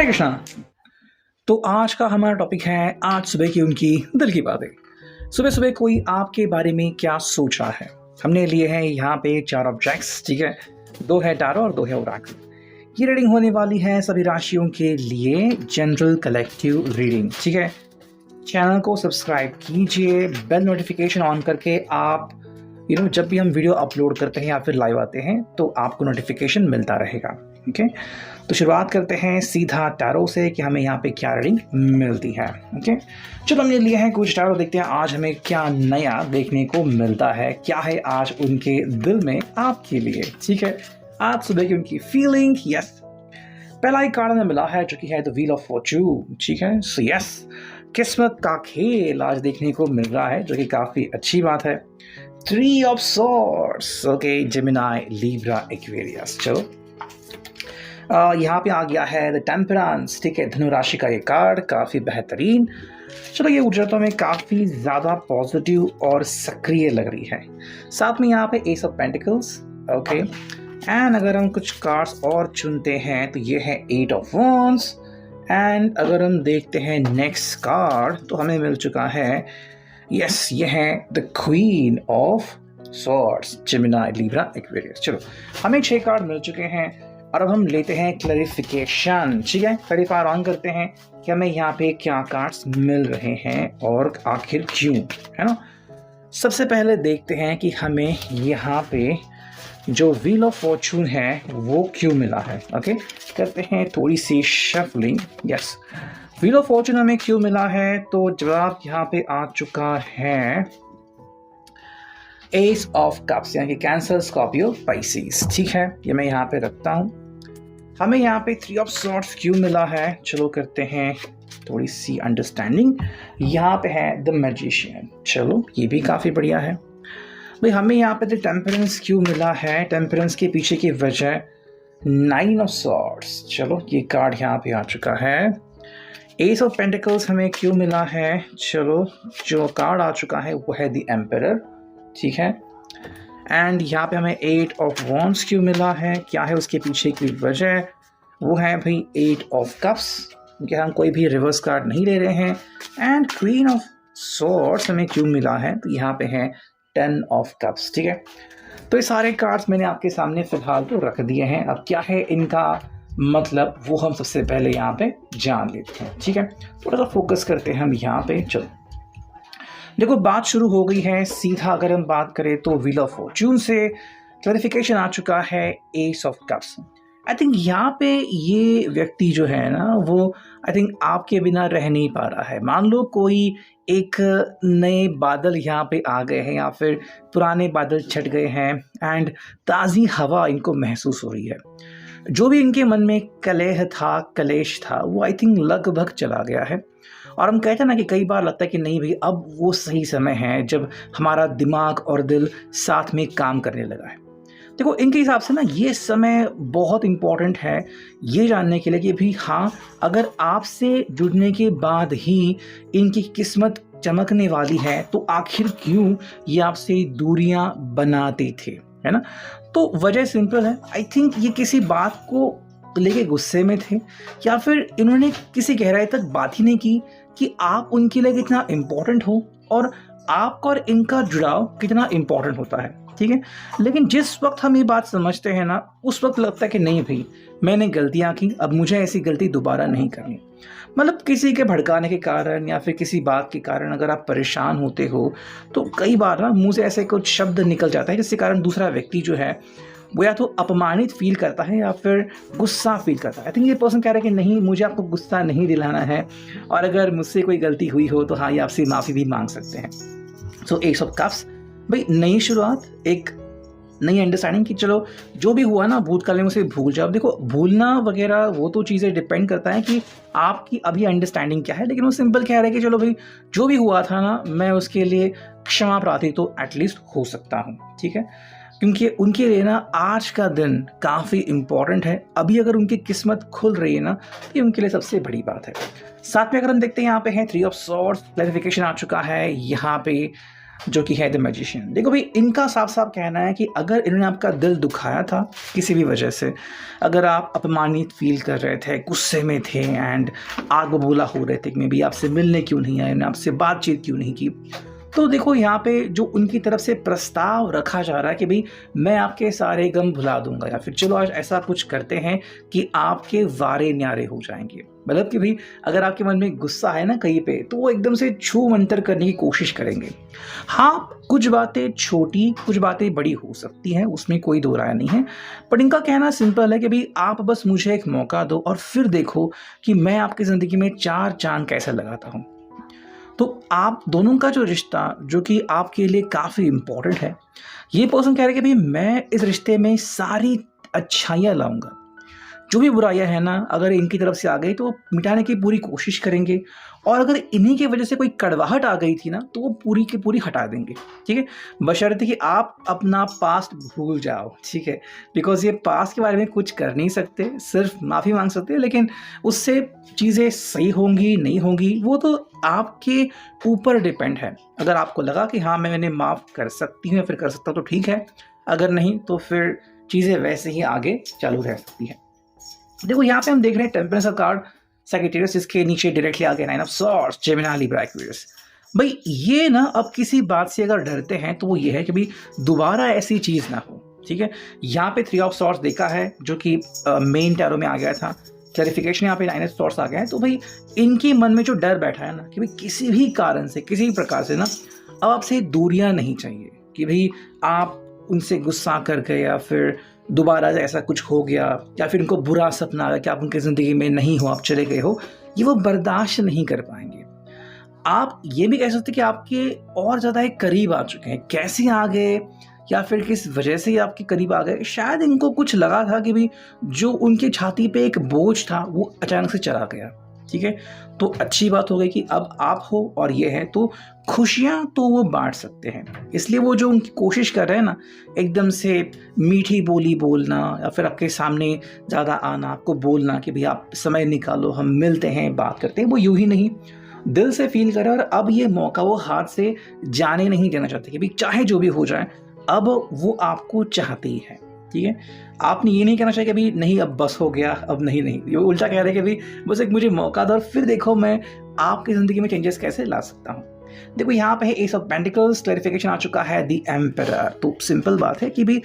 हरे कृष्णा। तो आज का हमारा टॉपिक है आज सुबह की उनकी दिल की बातें। सुबह सुबह कोई आपके बारे में क्या सोच रहा है। हमने लिए हैं यहाँ पे 4 ऑब्जेक्ट्स, ठीक है। 2 है टारो और 2 है ओराकल। ये रीडिंग होने वाली है सभी राशियों के लिए, जनरल कलेक्टिव रीडिंग, ठीक है। चैनल को सब्सक्राइब कीजिए, बेल नोटिफिकेशन ऑन करके आप जब भी हम वीडियो अपलोड करते हैं या फिर लाइव आते हैं तो आपको नोटिफिकेशन मिलता रहेगा, ठीक है। तो शुरुआत करते हैं सीधा टैरो से कि हमें यहाँ पे क्या रीडिंग मिलती है, ओके। चलो हमने लिए हैं कुछ टैरो, देखते हैं आज हमें क्या नया देखने को मिलता है, क्या है आज उनके दिल में आपके लिए, ठीक है। आज सुबह की उनकी फीलिंग, यस। पहला एक कार्ड हमें मिला है जो कि है द व्हील ऑफ फॉर्चून, ठीक है। सो यस, किस्मत का खेल आज देखने को मिल रहा है जो कि काफ़ी अच्छी बात है। 3 of swords, okay, Gemini, Libra, Aquarius. चलो यहाँ पे आ गया है द टेम्परेंस, ठीक है। धनु राशि का ये कार्ड काफ़ी बेहतरीन। चलो ये ऊर्जा तो हमें काफ़ी ज़्यादा पॉजिटिव और सक्रिय लग रही है। साथ में यहाँ पे S of pentacles, okay. And अगर हम कुछ कार्ड्स और चुनते हैं तो ये है 8 ऑफ वॉन्ड्स। एंड अगर हम देखते हैं नेक्स्ट कार्ड तो हमें मिल चुका है, यस, ये है the queen of swords, Gemini, Libra, Aquarius. चलो हमें 6 कार्ड मिल चुके हैं और अब हम लेते हैं क्लैरिफिकेशन, ठीक है। क्लैरिफायर ऑन करते हैं कि हमें यहाँ पे क्या कार्ड्स मिल रहे हैं और आखिर क्यों, है ना। सबसे पहले देखते हैं कि हमें यहाँ पे जो व्हील ऑफ फॉर्चून है वो क्यों मिला है, ओके। करते हैं थोड़ी सी shuffling, yes. Wheel of fortune हमें क्यों मिला है तो जवाब यहाँ पे आ चुका है एस ऑफ कप्स, यानी कि कैंसर, स्कॉर्पियो, पाइसेस, ठीक है। ये मैं यहाँ पे रखता हूँ। हमें यहाँ पे 3 ऑफ सॉर्ड्स क्यों मिला है, चलो करते हैं थोड़ी सी अंडरस्टैंडिंग। यहाँ पे है द मैजिशियन, चलो ये भी काफ़ी बढ़िया है भाई। हमें यहाँ पे द टेम्परेंस क्यों मिला है, टेम्परेंस के पीछे की वजह 9 ऑफ सॉर्ड्स, चलो ये कार्ड यहाँ पे आ चुका है। एस ऑफ पेंटिकल्स हमें क्यों मिला है, चलो जो कार्ड आ चुका है वो है द एम्परर, ठीक है। एंड यहाँ पे हमें 8 ऑफ वॉन्ड्स क्यों मिला है, क्या है उसके पीछे की वजह, वो है भाई 8 ऑफ कप्स, क्योंकि हम कोई भी रिवर्स कार्ड नहीं ले रहे हैं। एंड क्वीन ऑफ सॉर्ड्स हमें क्यों मिला है तो यहाँ पे है 10 ऑफ कप्स, ठीक है। तो ये सारे कार्ड्स मैंने आपके सामने फिलहाल तो रख दिए हैं। अब क्या है इनका मतलब वो हम सबसे पहले यहाँ पे जान लेते हैं, ठीक है। थोड़ा सा फोकस करते हैं हम यहाँ पे। चलो देखो बात शुरू हो गई है सीधा। अगर हम बात करें तो व्हील ऑफ फॉर्चून से क्लैरिफिकेशन आ चुका है S of cups. I think यहाँ पे ये व्यक्ति जो है ना वो आई थिंक आपके बिना रह नहीं पा रहा है। मान लो कोई एक नए बादल यहाँ पे आ गए हैं या फिर पुराने बादल छट गए हैं एंड ताज़ी हवा इनको महसूस हो रही है। जो भी इनके मन में कलेह था, कलेश था, वो आई थिंक लगभग चला गया है। और हम कहते हैं ना कि कई बार लगता है कि नहीं भाई अब वो सही समय है जब हमारा दिमाग और दिल साथ में काम करने लगा है। देखो इनके हिसाब से ना ये समय बहुत इम्पॉर्टेंट है ये जानने के लिए कि भी हाँ, अगर आपसे जुड़ने के बाद ही इनकी किस्मत चमकने वाली है तो आखिर क्यों ये आपसे दूरियां बनाते थे, है ना। तो वजह सिंपल है। आई थिंक ये किसी बात को लेके गुस्से में थे या फिर इन्होंने किसी गहराई तक बात ही नहीं की कि आप उनके लिए कितना इम्पोर्टेंट हो और आपका और इनका जुड़ाव कितना इम्पोर्टेंट होता है, ठीक है। लेकिन जिस वक्त हम ये बात समझते हैं ना उस वक्त लगता है कि नहीं भाई मैंने गलतियां की, अब मुझे ऐसी गलती दोबारा नहीं करनी। मतलब किसी के भड़काने के कारण या फिर किसी बात के कारण अगर आप परेशान होते हो तो कई बार ना मुंह से ऐसे कुछ शब्द निकल जाता है जिसके कारण दूसरा व्यक्ति जो है वो या तो अपमानित फील करता है या फिर गुस्सा फील करता है। आई थिंक ये पर्सन कह रहा है कि नहीं मुझे आपको गुस्सा नहीं दिलाना है और अगर मुझसे कोई गलती हुई हो तो हाँ ये आपसे माफ़ी भी मांग सकते हैं। सो एस ऑफ कप्स भाई नई शुरुआत, एक नई अंडरस्टैंडिंग कि चलो जो भी हुआ ना भूतकाल में उसे भूल जाओ। देखो भूलना वगैरह वो तो चीज़ें डिपेंड करता है कि आपकी अभी अंडरस्टैंडिंग क्या है, लेकिन वो सिंपल कह रहा है कि चलो भाई जो भी हुआ था ना मैं उसके लिए क्षमा प्रार्थी तो एटलीस्ट हो सकता हूँ, ठीक है। क्योंकि उनके लिए ना आज का दिन काफ़ी इम्पॉर्टेंट है। अभी अगर उनकी किस्मत खुल रही है ना तो ये उनके लिए सबसे बड़ी बात है। साथ में अगर हम देखते हैं यहाँ पे है 3 ऑफ सॉर्ड्स, क्लैरिफिकेशन आ चुका है यहाँ पे जो कि है द मैजिशियन। देखो भाई, इनका साफ साफ कहना है कि अगर इन्होंने आपका दिल दुखाया था किसी भी वजह से, अगर आप अपमानित फील कर रहे थे, गुस्से में थे एंड आग बबूला हो रहे थे कि मैं भी आपसे मिलने क्यों नहीं आया, मैंने आपसे बातचीत क्यों नहीं की, तो देखो यहाँ पे जो उनकी तरफ से प्रस्ताव रखा जा रहा है कि भाई मैं आपके सारे गम भुला दूंगा, या फिर चलो आज ऐसा कुछ करते हैं कि आपके वारे न्यारे हो जाएंगे। मतलब कि भाई अगर आपके मन में गुस्सा है ना कहीं पे, तो वो एकदम से छू मंतर करने की कोशिश करेंगे। हाँ, कुछ बातें छोटी, कुछ बातें बड़ी हो सकती हैं, उसमें कोई दो राय नहीं है, बट इनका कहना सिंपल है कि भाई आप बस मुझे एक मौका दो और फिर देखो कि मैं आपकी ज़िंदगी में 4 चांद कैसे लगाता हूँ। तो आप दोनों का जो रिश्ता, जो कि आपके लिए काफ़ी इम्पोर्टेंट है, ये पर्सन कह रहे हैं कि भाई मैं इस रिश्ते में सारी अच्छाइयाँ लाऊंगा, जो भी बुराइयां हैं ना अगर इनकी तरफ से आ गई तो वो मिटाने की पूरी कोशिश करेंगे, और अगर इन्हीं की वजह से कोई कड़वाहट आ गई थी ना तो वो पूरी की पूरी हटा देंगे। ठीक है, बशर्ते कि आप अपना पास्ट भूल जाओ। ठीक है, बिकॉज ये पास्ट के बारे में कुछ कर नहीं सकते, सिर्फ माफ़ी मांग सकते हैं, लेकिन उससे चीज़ें सही होंगी नहीं होंगी वो तो आपके ऊपर डिपेंड है। अगर आपको लगा कि हाँ मैं इन्हें माफ़ कर सकती हूँ या फिर कर सकता हूँ तो ठीक है, अगर नहीं तो फिर चीज़ें वैसे ही आगे चालू रह सकती है। देखो यहाँ पे हम देख रहे हैं टेम्परेंस का कार्ड, सैजिटेरियस, इसके नीचे डायरेक्टली आगे 9 of swords, Gemini, Libra, Aquarius. भाई ये ना अब किसी बात से अगर डरते हैं तो वो ये है कि भाई दोबारा ऐसी चीज़ ना हो। ठीक है, यहाँ पे 3 ऑफ सॉर्ड्स देखा है जो कि मेन टैरो में आ गया था, क्लैरिफिकेशन यहाँ पे 9 ऑफ सॉर्ड्स आ गया है। तो भाई इनके मन में जो डर बैठा है ना कि भाई किसी भी कारण से, किसी भी प्रकार से ना अब आपसे दूरियां नहीं चाहिए, कि भाई आप उनसे गुस्सा कर गए या फिर दोबारा ऐसा कुछ हो गया या फिर उनको बुरा सपना आया कि आप उनकी ज़िंदगी में नहीं हो, आप चले गए हो, ये वो बर्दाश्त नहीं कर पाएंगे। आप ये भी कह सकते कि आपके और ज़्यादा एक करीब आ चुके हैं। कैसे आ गए या फिर किस वजह से ये आपके करीब आ गए, शायद इनको कुछ लगा था कि भाई जो उनकी छाती पे एक बोझ था वो अचानक से चला गया। ठीक है, तो अच्छी बात हो गई कि अब आप हो और ये है, तो खुशियाँ तो वो बांट सकते हैं। इसलिए वो जो उनकी कोशिश कर रहे हैं ना एकदम से मीठी बोली बोलना या फिर आपके सामने ज़्यादा आना, आपको बोलना कि भाई आप समय निकालो, हम मिलते हैं, बात करते हैं, वो यूं ही नहीं दिल से फील करे। और अब ये मौका वो हाथ से जाने नहीं देना चाहते कि भाई चाहे जो भी हो जाए, अब वो आपको चाहते ही है। ठीक है, आपने ये नहीं कहना चाहिए कि अभी नहीं अब बस हो गया, अब नहीं, ये उल्टा कह रहे हैं कि भाई बस एक मुझे मौका दो और फिर देखो मैं आपकी ज़िंदगी में चेंजेस कैसे ला सकता हूँ। देखो यहाँ पे है एस ऑफ पेंटिकल्स, क्लैरिफिकेशन आ चुका है द एम्परर। तो सिंपल बात है कि भाई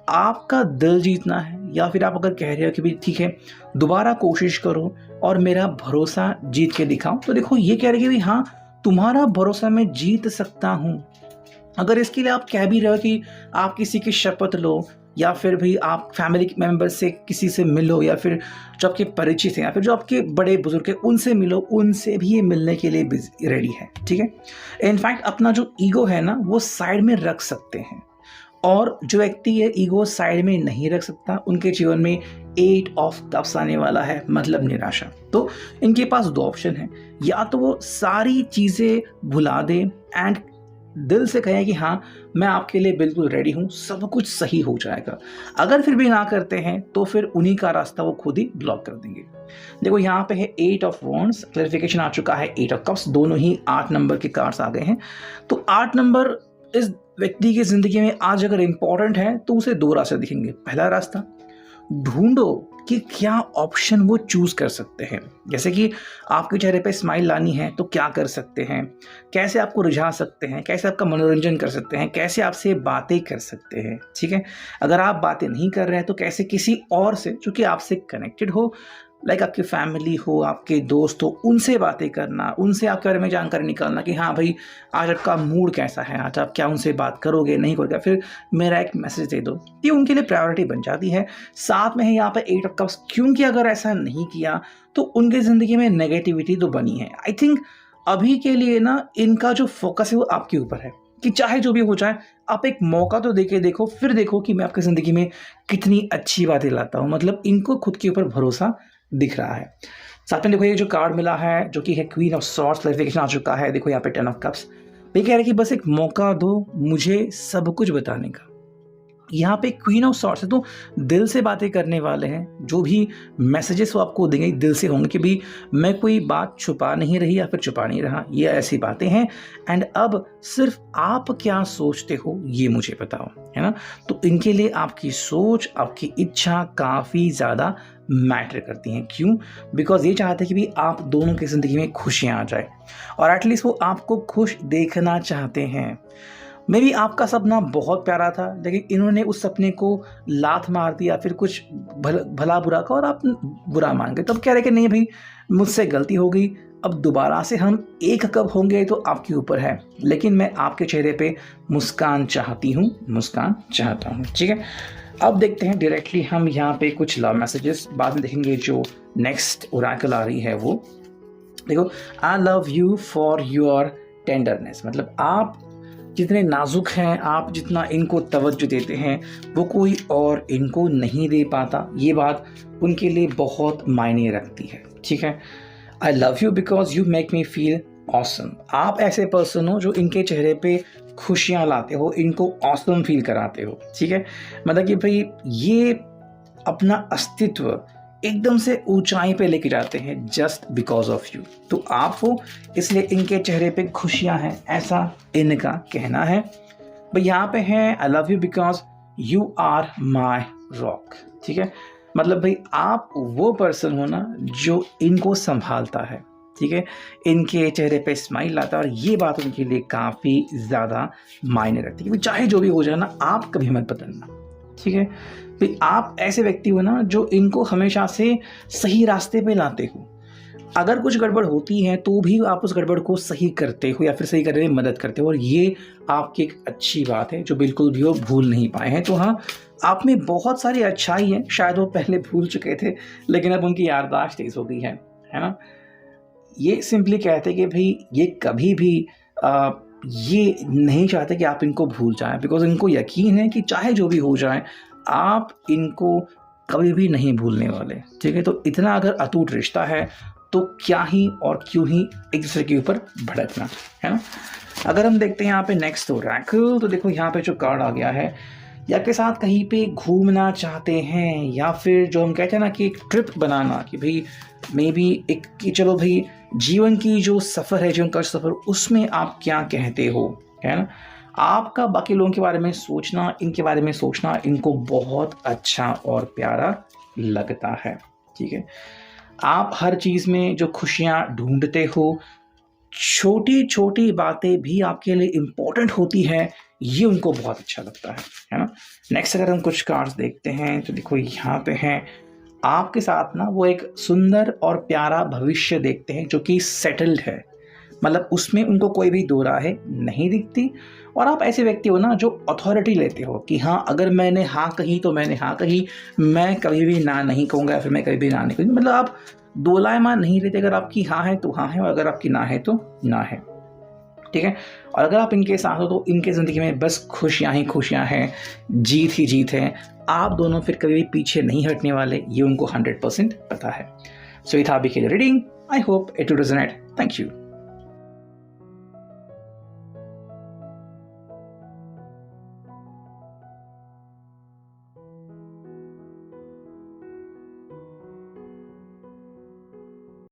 आपका दिल जीतना है, या फिर आप अगर कह रहे हो कि भाई ठीक है दोबारा कोशिश करो और मेरा भरोसा जीत के दिखाओ, तो देखो ये कह रहे हैं कि भाई हाँ तुम्हारा भरोसा मैं जीत सकता हूँ। अगर इसके लिए आप कह भी रहे हो कि आप किसी की शपथ लो या फिर भी आप फैमिली मेम्बर से किसी से मिलो या फिर जो आपके परिचित हैं या फिर जो आपके बड़े बुजुर्ग हैं उनसे मिलो, उनसे भी ये मिलने के लिए रेडी है। ठीक है, इनफैक्ट अपना जो ईगो है ना वो साइड में रख सकते हैं, और जो व्यक्ति ये ईगो साइड में नहीं रख सकता उनके जीवन में 8 ऑफ कप्स आने वाला है, मतलब निराशा। तो इनके पास 2 ऑप्शन हैं, या तो वो सारी चीज़ें भुला दें एंड दिल से कहें कि हाँ मैं आपके लिए बिल्कुल रेडी हूँ, सब कुछ सही हो जाएगा। अगर फिर भी ना करते हैं तो फिर उन्हीं का रास्ता वो खुद ही ब्लॉक कर देंगे। देखो यहाँ पे है 8 ऑफ वॉन्ड्स, क्लैरिफिकेशन आ चुका है 8 ऑफ कप्स, दोनों ही 8 नंबर के कार्ड्स आ गए हैं। तो 8 नंबर इस व्यक्ति की जिंदगी में आज अगर इंपॉर्टेंट है तो उसे 2 रास्ते दिखेंगे। पहला रास्ता, ढूंढो कि क्या ऑप्शन वो चूज कर सकते हैं, जैसे कि आपके चेहरे पे स्माइल लानी है तो क्या कर सकते हैं, कैसे आपको रिझा सकते हैं, कैसे आपका मनोरंजन कर सकते हैं, कैसे आपसे बातें कर सकते हैं। ठीक है, अगर आप बातें नहीं कर रहे हैं तो कैसे किसी और से जो कि आपसे कनेक्टेड हो, लाइक आपकी फैमिली हो, आपके दोस्त हो, उनसे बातें करना, उनसे आपके बारे में जानकारी निकालना कि हाँ भाई आज आपका मूड कैसा है, आज आप क्या उनसे बात करोगे नहीं करोगे, फिर मेरा एक मैसेज दे दो, ये उनके लिए प्रायोरिटी बन जाती है। साथ में है यहाँ पर 8 ऑफ कप्स, क्योंकि अगर ऐसा नहीं किया तो उनके ज़िंदगी में नेगेटिविटी तो बनी है। आई थिंक अभी के लिए ना इनका जो फोकस है वो आपके ऊपर है कि चाहे जो भी हो जाए आप एक मौका तो देके देखो, फिर देखो कि मैं आपकी ज़िंदगी में कितनी अच्छी बातें लाता हूँ। मतलब इनको खुद के ऊपर भरोसा दिख रहा है। साथ में देखो ये जो कार्ड मिला है जो कि है क्वीन ऑफ सॉर्ड्स, क्लैरिफिकेशन आ चुका है। देखो यहाँ पे 10 ऑफ कप्स, ये कह रहे हैं कि बस एक मौका दो मुझे सब कुछ बताने का। यहाँ पे क्वीन ऑफ सॉर्ड्स है, तो दिल से बातें करने वाले हैं। जो भी मैसेजेस वो आपको देंगे दिल से होंगे कि भाई मैं कोई बात छुपा नहीं रही या फिर छुपा नहीं रहा, ये ऐसी बातें हैं। एंड अब सिर्फ आप क्या सोचते हो ये मुझे बताओ, है ना। तो इनके लिए आपकी सोच, आपकी इच्छा काफ़ी ज़्यादा मैटर करती हैं। क्यों? बिकॉज ये चाहते हैं कि भी आप दोनों की ज़िंदगी में खुशियाँ आ जाए और एटलीस्ट वो आपको खुश देखना चाहते हैं। मे बी आपका सपना बहुत प्यारा था, लेकिन इन्होंने उस सपने को लात मार दी या फिर कुछ भला बुरा का और आप बुरा मान गए। तब कह रहे कि नहीं भाई मुझसे गलती हो गई, अब दोबारा से हम एक कब होंगे तो आपके ऊपर है, लेकिन मैं आपके चेहरे पे मुस्कान चाहती हूँ, मुस्कान चाहता हूँ। ठीक है, अब देखते हैं डायरेक्टली हम यहाँ पे कुछ लव मैसेजेस, बाद में देखेंगे जो नेक्स्ट ओरेकल आ रही है वो। देखो, आई love you for your tenderness, मतलब आप जितने नाजुक हैं, आप जितना इनको तवज्जो देते हैं वो कोई और इनको नहीं दे पाता। ये बात उनके लिए बहुत मायने रखती है। ठीक है, I love you because you make me feel awesome. आप ऐसे पर्सन हो जो इनके चेहरे पे खुशियाँ लाते हो, इनको ऑसम फील कराते हो। ठीक है, मतलब कि भाई ये अपना अस्तित्व एकदम से ऊंचाई पे लेके जाते हैं जस्ट बिकॉज ऑफ यू। तो आप हो इसलिए इनके चेहरे पे खुशियां हैं, ऐसा इनका कहना है। भाई यहाँ पे है I love you because you are my rock. ठीक है, मतलब भाई आप वो पर्सन हो ना जो इनको संभालता है। ठीक है, इनके चेहरे पे स्माइल आता है और ये बात उनके लिए काफ़ी ज़्यादा मायने रखती है कि चाहे जो भी हो जाए ना, आप कभी मत बदलना। ठीक है, भाई आप ऐसे व्यक्ति हो ना जो इनको हमेशा से सही रास्ते पे लाते हो। अगर कुछ गड़बड़ होती है तो भी आप उस गड़बड़ को सही करते हो या फिर सही करने में मदद करते हो, और ये आपकी एक अच्छी बात है जो बिल्कुल भी वो भूल नहीं पाए हैं। तो हाँ, आप में बहुत सारी अच्छाई है, शायद वो पहले भूल चुके थे लेकिन अब उनकी याददाश्त तेज हो गई है ना। ये सिंपली कहते हैं कि भाई ये कभी भी ये नहीं चाहते कि आप इनको भूल जाएं, बिकॉज इनको यकीन है कि चाहे जो भी हो जाए आप इनको कभी भी नहीं भूलने वाले। ठीक है, तो इतना अगर अटूट रिश्ता है तो क्या ही और क्यों ही एक दूसरे के ऊपर भड़कना, है ना। अगर हम देखते हैं यहाँ पे नेक्स्ट ओरेकल, तो देखो यहाँ पे जो कार्ड आ गया है, या के साथ कहीं पे घूमना चाहते हैं या फिर जो हम कहते हैं ना कि एक ट्रिप बनाना, कि भाई मे बी एक कि चलो भाई जीवन की जो सफ़र है, जीवन का सफ़र, उसमें आप क्या कहते हो, है ना। आपका बाकी लोगों के बारे में सोचना, इनके बारे में सोचना इनको बहुत अच्छा और प्यारा लगता है। ठीक है, आप हर चीज़ में जो खुशियाँ ढूंढते हो, छोटी छोटी बातें भी आपके लिए इम्पोर्टेंट होती है, ये उनको बहुत अच्छा लगता है ना। नेक्स्ट अगर हम कुछ कार्ड्स देखते हैं तो देखो यहाँ पे हैं, आपके साथ ना वो एक सुंदर और प्यारा भविष्य देखते हैं जो कि सेटल्ड है, मतलब उसमें उनको कोई भी दो राहें नहीं दिखती। और आप ऐसे व्यक्ति हो ना जो अथॉरिटी लेते हो कि हाँ, अगर मैंने हाँ कही तो मैंने हाँ कही, मैं कभी भी ना नहीं कहूँगा या फिर मैं कभी भी ना नहीं कहूँगी। मतलब आप दोलायमान नहीं लेते, अगर आपकी हाँ है तो हाँ है और अगर आपकी ना है तो ना है। ठीक है, और अगर आप इनके साथ हो तो इनके ज़िंदगी में बस खुशियाँ ही खुशियाँ हैं, जीत ही जीत है। आप दोनों फिर कभी भी पीछे नहीं हटने वाले, ये उनको 100% पता है। सो ये था अभी के लिए reading. I hope it will resonate. Thank you.